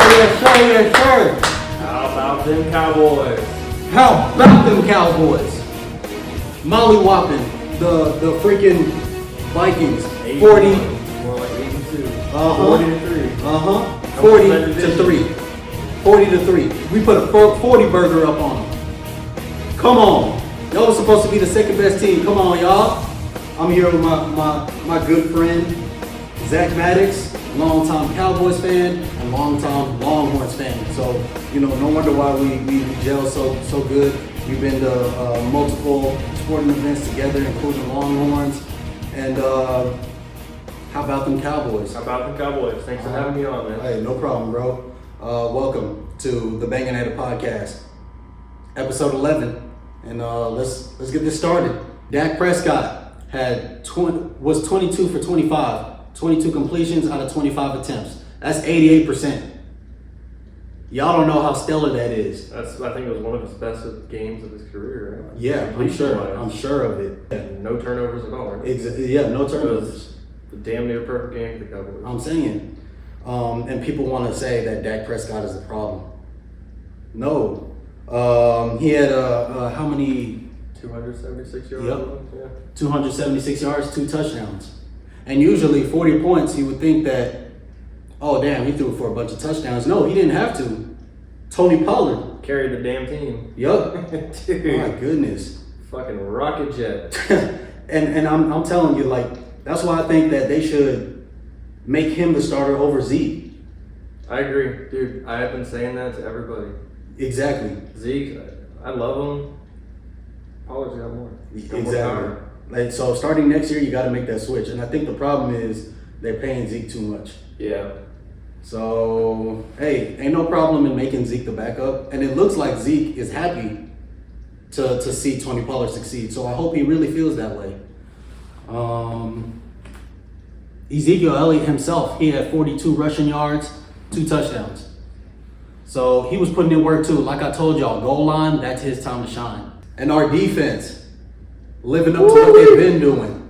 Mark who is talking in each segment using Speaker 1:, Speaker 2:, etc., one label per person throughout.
Speaker 1: yes, sir.
Speaker 2: How about them Cowboys?
Speaker 1: How about them Cowboys? Molly whopping the freaking Vikings. 40.
Speaker 2: More like 82.
Speaker 1: 40
Speaker 2: to 3.
Speaker 1: 40 to 3. 40 to 3. We put a 40 burger up on them. Come on. Y'all was supposed to be the second best team. Come on, y'all. I'm here with my good friend, Zach Maddox, longtime Cowboys fan and longtime Longhorns fan. So, no wonder why we gel so good. We've been to multiple sporting events together, including Longhorns. And how about them Cowboys?
Speaker 2: How about them Cowboys? Thanks for having me on, man.
Speaker 1: Hey, no problem, bro. Welcome to the Banganator podcast, episode 11. And let's get this started. Dak Prescott was 22 for 25, 22 completions out of 25 attempts. That's 88%. Y'all don't know how stellar that is.
Speaker 2: I think it was one of his best games of his career, right?
Speaker 1: Yeah, I'm sure of it.
Speaker 2: And no turnovers at all, right?
Speaker 1: Yeah, no turnovers.
Speaker 2: The damn near perfect game for the Cowboys.
Speaker 1: I'm saying. And people want to say that Dak Prescott is the problem. No. He had how many?
Speaker 2: 276 yards.
Speaker 1: Yep.
Speaker 2: Yeah.
Speaker 1: 276 yards, 2 touchdowns. And usually 40 points, you would think that, oh damn, he threw for a bunch of touchdowns. No, he didn't have to. Tony Pollard
Speaker 2: Carried the damn team.
Speaker 1: Yup.
Speaker 2: Dude.
Speaker 1: My goodness.
Speaker 2: Fucking rocket jet.
Speaker 1: and I'm telling you, like, that's why I think that they should make him the starter over Zeke.
Speaker 2: I agree. Dude, I have been saying that to everybody.
Speaker 1: Exactly.
Speaker 2: Zeke, I love him. Pollard's got more.
Speaker 1: Exactly. Like, so starting next year, you got to make that switch. And I think the problem is they're paying Zeke too much.
Speaker 2: Yeah.
Speaker 1: So, hey, ain't no problem in making Zeke the backup. And it looks like Zeke is happy to see Tony Pollard succeed. So I hope he really feels that way. Ezekiel Elliott himself, he had 42 rushing yards, 2 touchdowns. So he was putting in work too. Like I told y'all, goal line, that's his time to shine. And our defense, living up to what they've been doing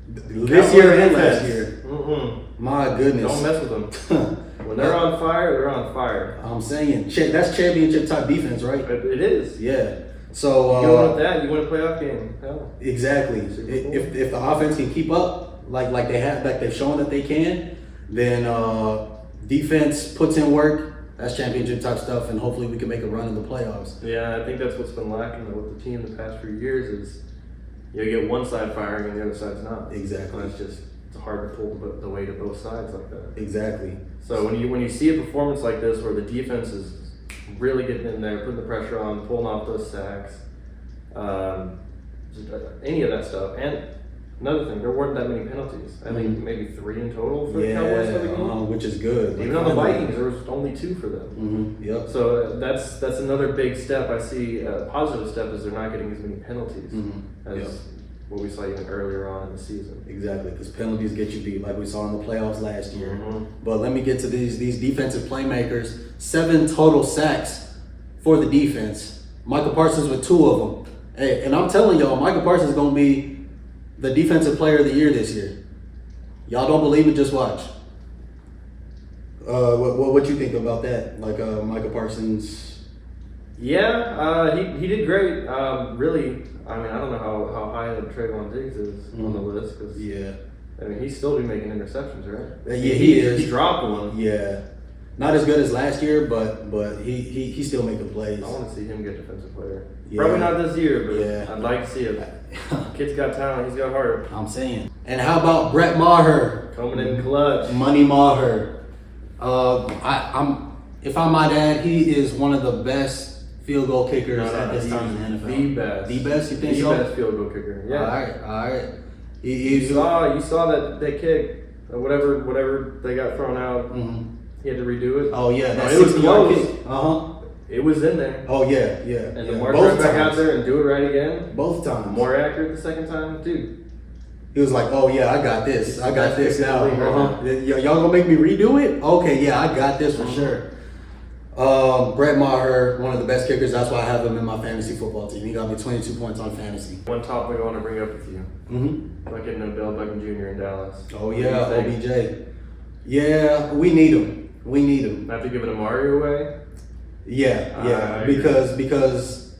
Speaker 1: this year and last year.
Speaker 2: Mm-hmm.
Speaker 1: My goodness.
Speaker 2: Don't mess with them. When they're on fire, they're on fire.
Speaker 1: I'm saying, that's championship type defense, right?
Speaker 2: It is.
Speaker 1: Yeah. So
Speaker 2: you want that, you win a playoff game. Hell.
Speaker 1: Exactly. If the offense can keep up like they've shown that they can, then defense puts in work. That's championship type stuff, and hopefully we can make a run in the playoffs.
Speaker 2: Yeah, I think that's what's been lacking with the team the past few years is you get one side firing and the other side's not.
Speaker 1: Exactly.
Speaker 2: And it's hard to pull the weight of both sides like that.
Speaker 1: Exactly.
Speaker 2: So when you see a performance like this where the defense is really getting in there, putting the pressure on, pulling off those sacks, any of that stuff, and another thing, there weren't that many penalties. I think maybe 3 in total for the Cowboys for the game.
Speaker 1: Which is good.
Speaker 2: Even on the Vikings, there was only 2 for them.
Speaker 1: Mm-hmm. Yep.
Speaker 2: So that's another big step. I see a positive step is they're not getting as many penalties as what we saw even earlier on in the season.
Speaker 1: Exactly, because penalties get you beat, like we saw in the playoffs last year.
Speaker 2: Mm-hmm.
Speaker 1: But let me get to these defensive playmakers. 7 total sacks for the defense. Michael Parsons with 2 of them. Hey, and I'm telling y'all, Michael Parsons is going to be the defensive player of the year this year. Y'all don't believe it? Just watch. What you think about that? Like Michael Parsons?
Speaker 2: Yeah, he did great. Really, I mean, I don't know how high of Trayvon Diggs is on the list. Cause, I mean, he's still be making interceptions, right?
Speaker 1: Yeah, he is.
Speaker 2: He dropped one.
Speaker 1: Yeah. Not as good as last year, but he's still making plays.
Speaker 2: I want to see him get defensive player.
Speaker 1: Yeah.
Speaker 2: Probably not this year, but I'd like to see it. Kid's got talent. He's got heart.
Speaker 1: I'm saying. And how about Brett Maher?
Speaker 2: Coming in clutch.
Speaker 1: Money Maher. If I might add, he is one of the best field goal kickers at this time in the NFL.
Speaker 2: The best.
Speaker 1: The best, you think
Speaker 2: the
Speaker 1: so?
Speaker 2: The best field goal kicker. Yeah.
Speaker 1: All right.
Speaker 2: You saw that kick, whatever they got thrown out.
Speaker 1: Mm-hmm.
Speaker 2: He had to redo it.
Speaker 1: Oh yeah,
Speaker 2: it was close.
Speaker 1: Kick.
Speaker 2: It was in there.
Speaker 1: Oh yeah.
Speaker 2: And the more right back out there and do it right again.
Speaker 1: Both times.
Speaker 2: More accurate the second time, dude.
Speaker 1: He was like, "Oh yeah, I got this. I got this now. Y'all gonna make me redo it? Okay, yeah, I got this for sure." Brett Maher, one of the best kickers. That's why I have him in my fantasy football team. He got me 22 points on fantasy.
Speaker 2: One topic I want to bring up with you. About getting Odell Beckham Jr. in Dallas.
Speaker 1: Oh yeah, OBJ. Yeah, we need him. We need him.
Speaker 2: Not to give it Amari away.
Speaker 1: Yeah, because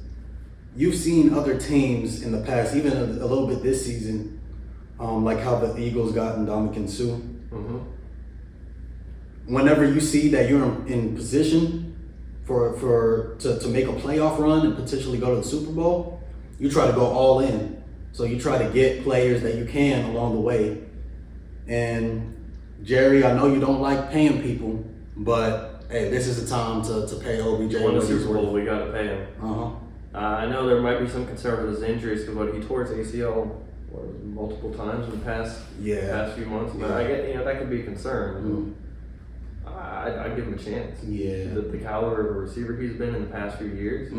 Speaker 1: you've seen other teams in the past, even a little bit this season, like how the Eagles got Ndamukong Suh.
Speaker 2: Mm-hmm.
Speaker 1: Whenever you see that you're in position to make a playoff run and potentially go to the Super Bowl, you try to go all in. So you try to get players that you can along the way. And Jerry, I know you don't like paying people, but hey, this is the time to pay OBJ.
Speaker 2: Won the Super Bowl, we got to pay him.
Speaker 1: Uh-huh.
Speaker 2: I know there might be some concern with his injuries because he tore his ACL multiple times in the past few months. But I get that could be a concern.
Speaker 1: Mm-hmm.
Speaker 2: I'd give him a chance.
Speaker 1: Yeah.
Speaker 2: The caliber of a receiver he's been in the past few years,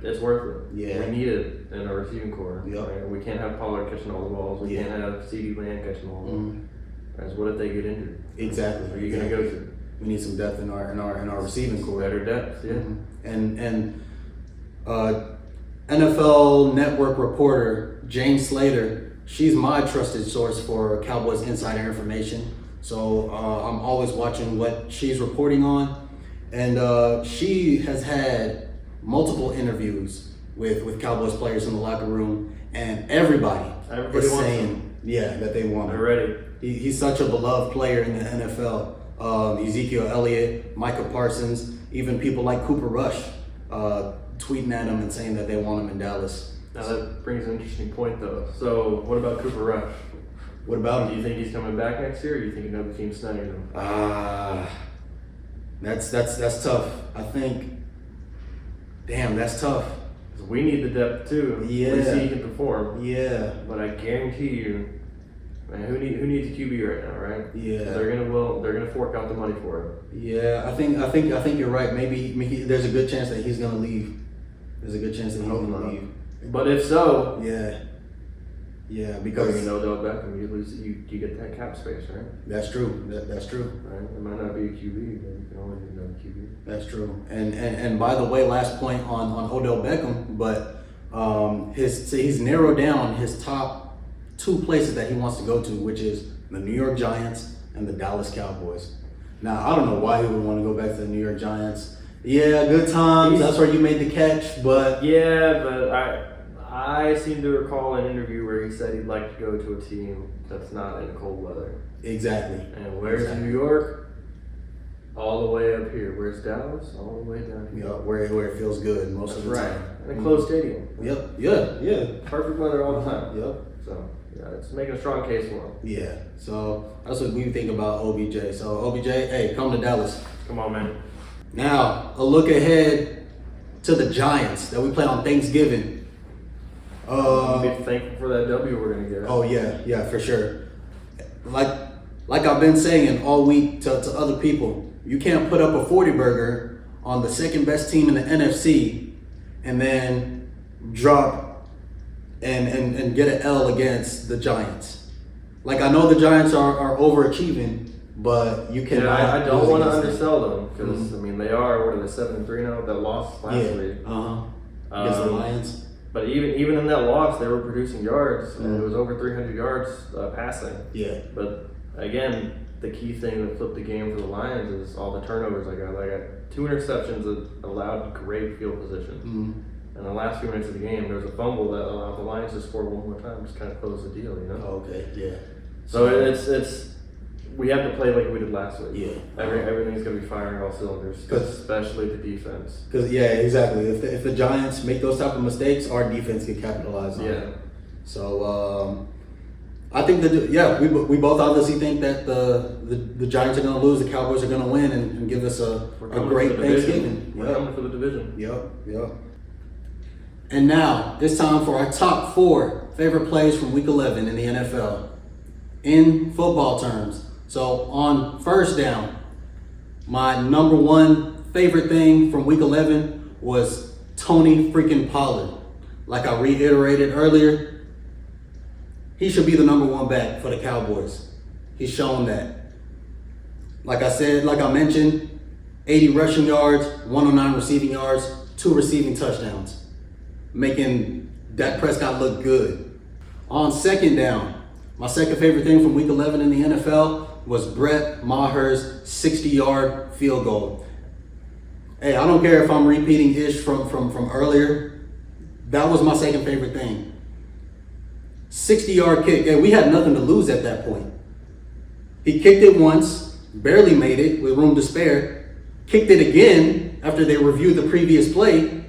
Speaker 2: it's worth it.
Speaker 1: Yeah.
Speaker 2: We need it in our receiving core.
Speaker 1: Yep.
Speaker 2: Right? We can't have Pollard catching all the balls. We can't have CeeDee Lamb catching all the balls. Right? What if they get injured?
Speaker 1: Exactly.
Speaker 2: Who are you going to go to?
Speaker 1: We need some depth in our receiving core.
Speaker 2: Better depth, yeah.
Speaker 1: Mm-hmm. And NFL Network reporter Jane Slater, she's my trusted source for Cowboys insider information. So I'm always watching what she's reporting on, and she has had multiple interviews with Cowboys players in the locker room, and everybody is saying that they want him.
Speaker 2: They're ready.
Speaker 1: He's such a beloved player in the NFL. Ezekiel Elliott, Micah Parsons, even people like Cooper Rush tweeting at him and saying that they want him in Dallas.
Speaker 2: Now that brings an interesting point though. So what about Cooper Rush?
Speaker 1: What about him?
Speaker 2: Do you think he's coming back next year, or do you think another team's snagging him?
Speaker 1: That's tough. I think. Damn, that's tough.
Speaker 2: We need the depth too.
Speaker 1: Yeah.
Speaker 2: We see he can perform.
Speaker 1: Yeah.
Speaker 2: But I guarantee you, man, who needs a QB right now, right?
Speaker 1: Yeah.
Speaker 2: They're gonna fork out the money for it.
Speaker 1: Yeah, I think you're right. Maybe there's a good chance that he's gonna leave. There's a good chance that he's gonna leave.
Speaker 2: But if so,
Speaker 1: yeah, because
Speaker 2: Odell Beckham, you get that cap space, right?
Speaker 1: That's true. That's true.
Speaker 2: Right. It might not be a QB, but you can always get another QB.
Speaker 1: That's true. And by the way, last point on Odell Beckham, but he's narrowed down his top two places that he wants to go to, which is the New York Giants and the Dallas Cowboys. Now, I don't know why he would want to go back to the New York Giants. Yeah, good times. That's where you made the catch, but
Speaker 2: I seem to recall an interview where he said he'd like to go to a team that's not in cold weather.
Speaker 1: Exactly.
Speaker 2: And where's New York? All the way up here. Where's Dallas? All the way down here.
Speaker 1: Yep, where it feels good most of the time.
Speaker 2: And a closed stadium.
Speaker 1: Yep. Yeah.
Speaker 2: Perfect weather all the time.
Speaker 1: Yep.
Speaker 2: So it's making a strong case for him.
Speaker 1: Yeah. So that's what we think about OBJ. So OBJ, hey, come to Dallas.
Speaker 2: Come on, man.
Speaker 1: Now, a look ahead to the Giants that we play on Thanksgiving.
Speaker 2: Be thankful for that W we're gonna get.
Speaker 1: Oh yeah, for sure. Like I've been saying all week to other people, you can't put up a 40 burger on the second best team in the NFC and then drop and get an L against the Giants. Like, I know the Giants are overachieving, but you can.
Speaker 2: I don't want to undersell them because I mean they are. What are they, 7-3 now? That lost last week.
Speaker 1: Against the Lions.
Speaker 2: But even in that loss, they were producing yards, and it was over 300 yards passing.
Speaker 1: Yeah.
Speaker 2: But again, the key thing that flipped the game for the Lions is all the turnovers I got. I got 2 interceptions that allowed great field position. In the last few minutes of the game, there was a fumble that allowed the Lions to score one more time, just kind of close the deal, you know?
Speaker 1: Okay, yeah.
Speaker 2: So it's we have to play like we did last week.
Speaker 1: Yeah.
Speaker 2: Everything's going to be firing all cylinders, especially the defense.
Speaker 1: Because, exactly. If the Giants make those type of mistakes, our defense can capitalize on it. So, I think we both obviously think that the Giants are going to lose, the Cowboys are going to win and give us a great Thanksgiving.
Speaker 2: We're coming for the division.
Speaker 1: Yep. And now, it's time for our top 4 favorite plays from Week 11 in the NFL. In football terms. So on first down, my number 1 favorite thing from Week 11 was Tony freaking Pollard. Like I reiterated earlier, he should be the number 1 back for the Cowboys. He's shown that. Like I mentioned, 80 rushing yards, 109 receiving yards, 2 receiving touchdowns, making Dak Prescott look good. On second down, my second favorite thing from Week 11 in the NFL was Brett Maher's 60-yard field goal. Hey, I don't care if I'm repeating ish from earlier. That was my second favorite thing. 60-yard kick. Hey, we had nothing to lose at that point. He kicked it once, barely made it with room to spare, kicked it again after they reviewed the previous play,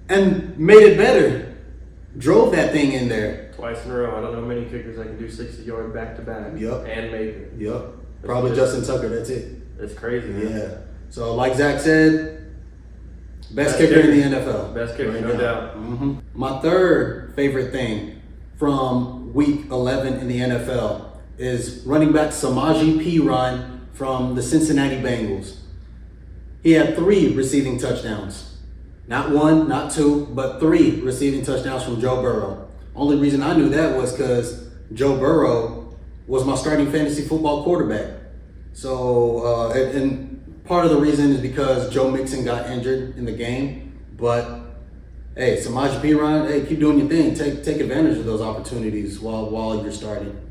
Speaker 1: and made it better. Drove that thing in there.
Speaker 2: Twice in a row. I don't know many kickers that can do 60-yard back-to-back
Speaker 1: Yep.
Speaker 2: and make it.
Speaker 1: Yep. Probably Justin Tucker, that's it.
Speaker 2: It's crazy, man.
Speaker 1: Yeah. So like Zach said, best kicker in the NFL.
Speaker 2: Best kicker,
Speaker 1: right
Speaker 2: no
Speaker 1: now.
Speaker 2: doubt.
Speaker 1: Mm-hmm. My third favorite thing from week 11 in the NFL is running back Samaje Perine from the Cincinnati Bengals. He had 3 receiving touchdowns. Not 1, not 2, but 3 receiving touchdowns from Joe Burrow. Only reason I knew that was because Joe Burrow was my starting fantasy football quarterback. So, and part of the reason is because Joe Mixon got injured in the game. But, hey, Samaje Perine, hey, keep doing your thing. Take advantage of those opportunities while you're starting.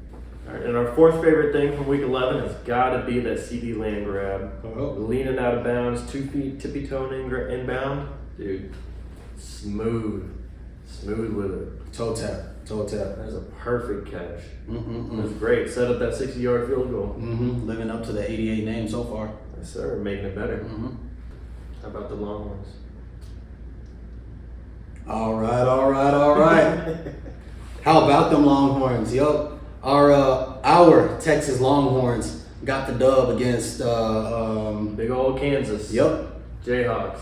Speaker 2: All right, and our fourth favorite thing from week 11 has got to be that CD Lamb grab. Leaning out of bounds, 2 feet, tippy-toeing inbound. Dude, smooth with it.
Speaker 1: Toe tap.
Speaker 2: That's a perfect catch.
Speaker 1: Mm-hmm.
Speaker 2: It was great. Set up that 60-yard field goal.
Speaker 1: Mm-hmm. Living up to the 88 name so far.
Speaker 2: Yes, sir. Making it better.
Speaker 1: Mm-hmm.
Speaker 2: How about the Longhorns?
Speaker 1: All right. How about them Longhorns? Yup. Our Texas Longhorns got the dub against
Speaker 2: Big old Kansas.
Speaker 1: Yup.
Speaker 2: Jayhawks.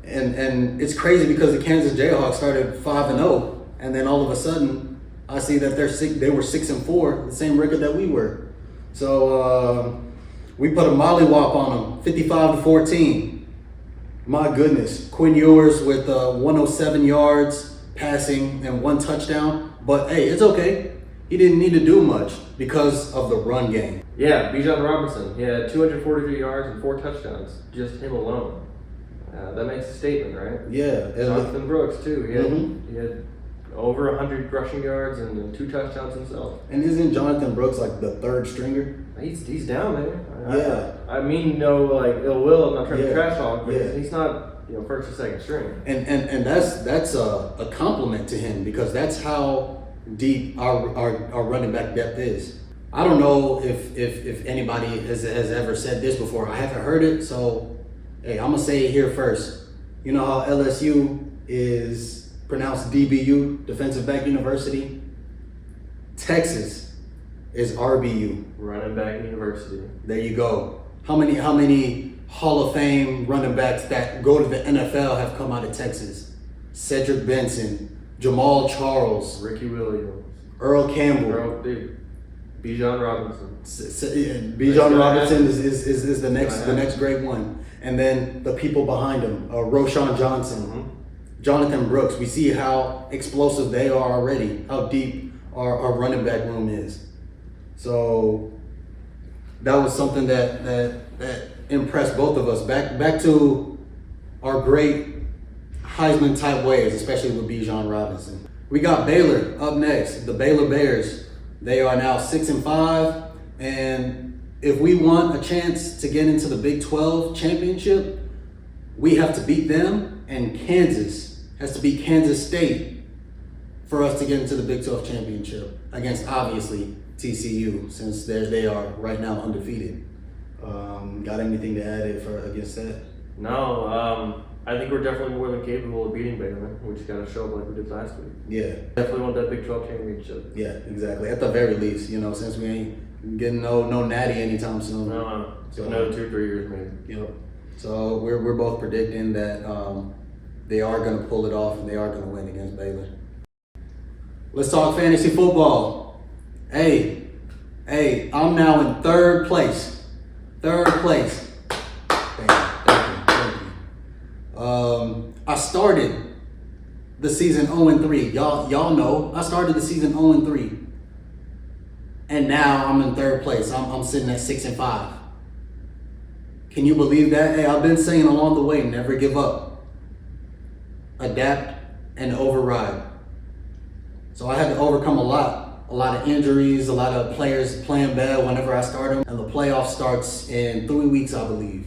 Speaker 1: And it's crazy because the Kansas Jayhawks started 5-0, and then all of a sudden I see that they were 6-4, the same record that we were. So we put a mollywop on them, 55-14. My goodness, Quinn Ewers with 107 yards passing and 1 touchdown. But hey, it's okay. He didn't need to do much because of the run game.
Speaker 2: Yeah, Bijan Robinson. He had 243 yards and 4 touchdowns. Just him alone. That makes a statement, right?
Speaker 1: Yeah.
Speaker 2: Jonathan Brooks, too. He had over 100 rushing yards and 2 touchdowns himself.
Speaker 1: And isn't Jonathan Brooks like the 3rd stringer?
Speaker 2: He's down there.
Speaker 1: Yeah.
Speaker 2: I mean, no, like ill will. I'm not trying to trash talk, but
Speaker 1: Yeah.
Speaker 2: he's not, first or second string.
Speaker 1: And that's a compliment to him because that's how deep our running back depth is. I don't know if anybody has ever said this before. I haven't heard it, so hey, I'm gonna say it here first. You know how LSU is pronounced DBU, Defensive Back University? Texas is RBU.
Speaker 2: Running back university.
Speaker 1: There you go. How many Hall of Fame running backs that go to the NFL have come out of Texas? Cedric Benson, Jamal Charles,
Speaker 2: Ricky Williams.
Speaker 1: Earl Campbell.
Speaker 2: Bijan Robinson.
Speaker 1: Bijan Robinson is the next great one. And then the people behind him, Roshan Johnson, Jonathan Brooks. We see how explosive they are already, how deep our running back room is. So that was something that impressed both of us. Back to our great Heisman type ways, especially with Bijan Robinson. We got Baylor up next. The Baylor Bears. They are now 6-5, and if we want a chance to get into the Big 12 championship, we have to beat them, and Kansas has to beat Kansas State for us to get into the Big 12 championship against obviously TCU, since they are right now undefeated. Got anything to add against that?
Speaker 2: No, I think we're definitely more than capable of beating Baylor. We just got to show up like we did last week.
Speaker 1: Yeah.
Speaker 2: Definitely want that Big 12 championship.
Speaker 1: Yeah, exactly. At the very least, since we ain't getting no natty anytime soon.
Speaker 2: No, so another 2-3 years maybe.
Speaker 1: Yep. So we're both predicting that they are going to pull it off and they are going to win against Baylor. Let's talk fantasy football. Hey, I'm now in 3rd place. 3rd place. Thank you. I started the season 0-3. Y'all know I started the season 0-3, and now I'm in 3rd place. I'm sitting at 6-5. Can you believe that? Hey, I've been saying along the way, never give up, adapt, and override. So I had to overcome a lot a lot of injuries, a lot of players playing bad whenever I start them. And the playoff starts in 3 weeks, I believe.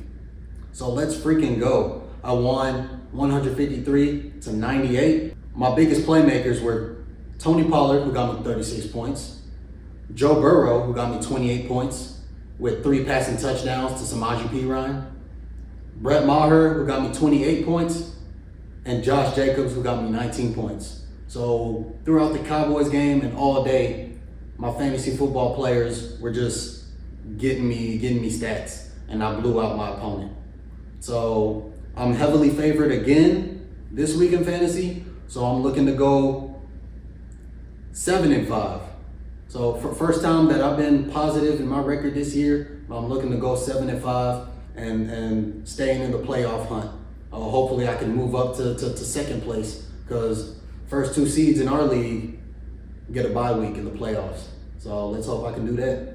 Speaker 1: So let's freaking go. I won 153-98. My biggest playmakers were Tony Pollard, who got me 36 points. Joe Burrow, who got me 28 points with 3 passing touchdowns to Samaje Perine. Brett Maher, who got me 28 points. And Josh Jacobs, who got me 19 points. So throughout the Cowboys game and all day, my fantasy football players were just getting me stats, and I blew out my opponent. So I'm heavily favored again this week in fantasy. So I'm looking to go 7-5. So for first time that I've been positive in my record this year, I'm looking to go 7-5 and staying in the playoff hunt. Hopefully I can move up to second place, because first 2 seeds in our league get a bye week in the playoffs. So let's hope I can do that.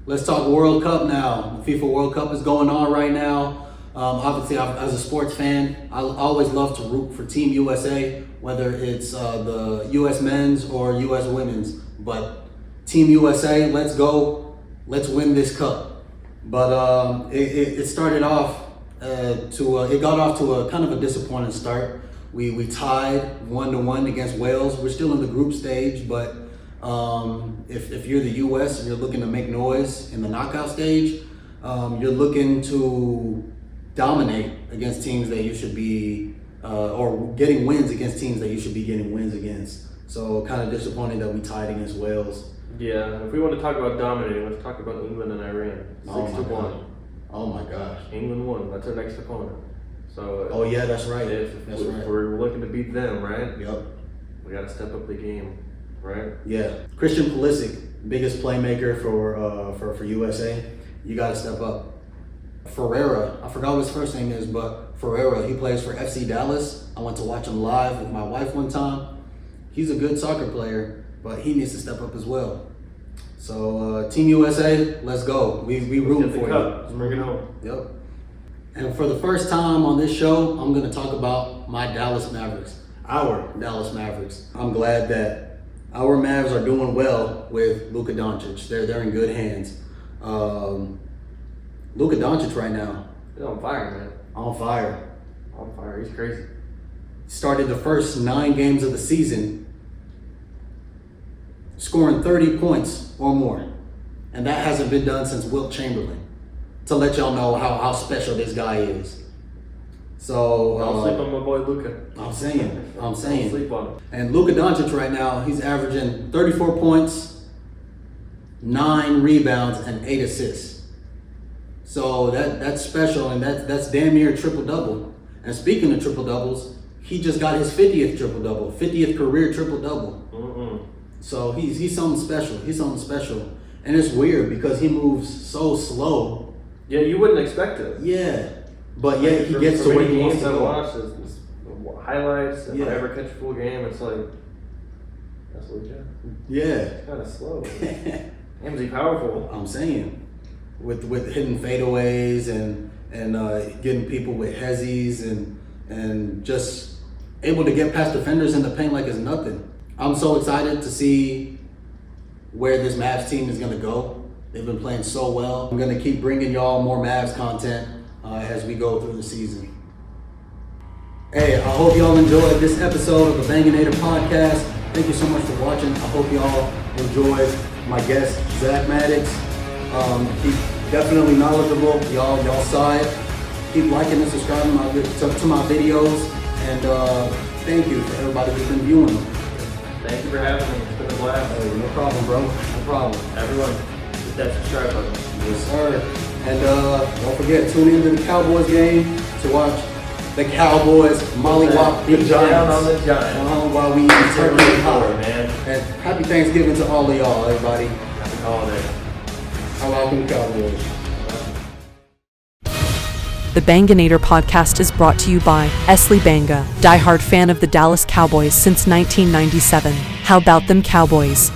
Speaker 1: Let's talk World Cup now. The FIFA World Cup is going on right now. Obviously, as a sports fan, I always love to root for Team USA, whether it's the US men's or US women's. But Team USA, let's go. Let's win this cup. But it started off it got off to a kind of a disappointing start. We tied 1-1 against Wales. We're still in the group stage, but if you're the US and you're looking to make noise in the knockout stage, you're looking to dominate against teams that you should be, or getting wins against teams that you should be getting wins against. So kind of disappointing that we tied against Wales.
Speaker 2: Yeah, if we want to talk about dominating, let's talk about England and Iran. 6-1.
Speaker 1: Oh my gosh.
Speaker 2: England won. That's our next opponent. So.
Speaker 1: Oh yeah, that's right.
Speaker 2: If we're looking to beat them, right?
Speaker 1: Yep.
Speaker 2: We got to step up the game, right?
Speaker 1: Yeah. Christian Pulisic, biggest playmaker for USA. You got to step up. Ferreira, I forgot what his first name is, but Ferreira, he plays for FC Dallas. I went to watch him live with my wife one time. He's a good soccer player, but he needs to step up as well. So Team USA, let's go. We rooting for you.
Speaker 2: Let's bring it home.
Speaker 1: Yep. And for the first time on this show, I'm going to talk about my Dallas Mavericks. Our Dallas Mavericks. I'm glad that our Mavs are doing well with Luka Doncic. They're in good hands. Luka Doncic right now.
Speaker 2: He's on fire, man.
Speaker 1: On fire.
Speaker 2: On fire. He's crazy.
Speaker 1: Started the first 9 games of the season scoring 30 points or more. And that hasn't been done since Wilt Chamberlain. To let y'all know how special this guy is. So
Speaker 2: I'll sleep on my boy Luka.
Speaker 1: I'm saying.
Speaker 2: I'll sleep on him.
Speaker 1: And Luka Doncic right now, he's averaging 34 points, 9 rebounds, and 8 assists. So that's special, and that's damn near a triple-double. And speaking of triple-doubles, he just got his 50th triple-double, 50th career triple-double. So he's something special. He's something special. And it's weird because he moves so slow.
Speaker 2: Yeah, you wouldn't expect it.
Speaker 1: Yeah. But yet he gets to where he wants to go.
Speaker 2: I've watched is highlights, and if I ever catch a full game, it's like, that's legit.
Speaker 1: Yeah.
Speaker 2: It's kind of slow. Is he powerful?
Speaker 1: I'm saying. With hitting fadeaways and getting people with hezzies and just able to get past defenders in the paint like it's nothing. I'm so excited to see where this Mavs team is going to go. They've been playing so well. I'm going to keep bringing y'all more Mavs content as we go through the season. Hey, I hope y'all enjoyed this episode of the Banganator podcast. Thank you so much for watching. I hope y'all enjoyed my guest, Zach Maddox. He's definitely knowledgeable. Y'all saw it. Keep liking and subscribing to my videos. And thank you for everybody who's been viewing them.
Speaker 2: Thank you for having me. It's been a blast.
Speaker 1: Hey, no problem, bro. No problem.
Speaker 2: Everyone, hit that subscribe button.
Speaker 1: Yes, sir. And don't forget, tune into the Cowboys game to watch the Cowboys mollywop the Giants.
Speaker 2: Down on the Giants.
Speaker 1: While we eat turkey and hot.
Speaker 2: Man.
Speaker 1: And happy Thanksgiving to all of y'all, everybody.
Speaker 2: Happy holiday.
Speaker 1: I welcome the Cowboys.
Speaker 3: The Banganator podcast is brought to you by Esley Banga, diehard fan of the Dallas Cowboys since 1997. How about them Cowboys?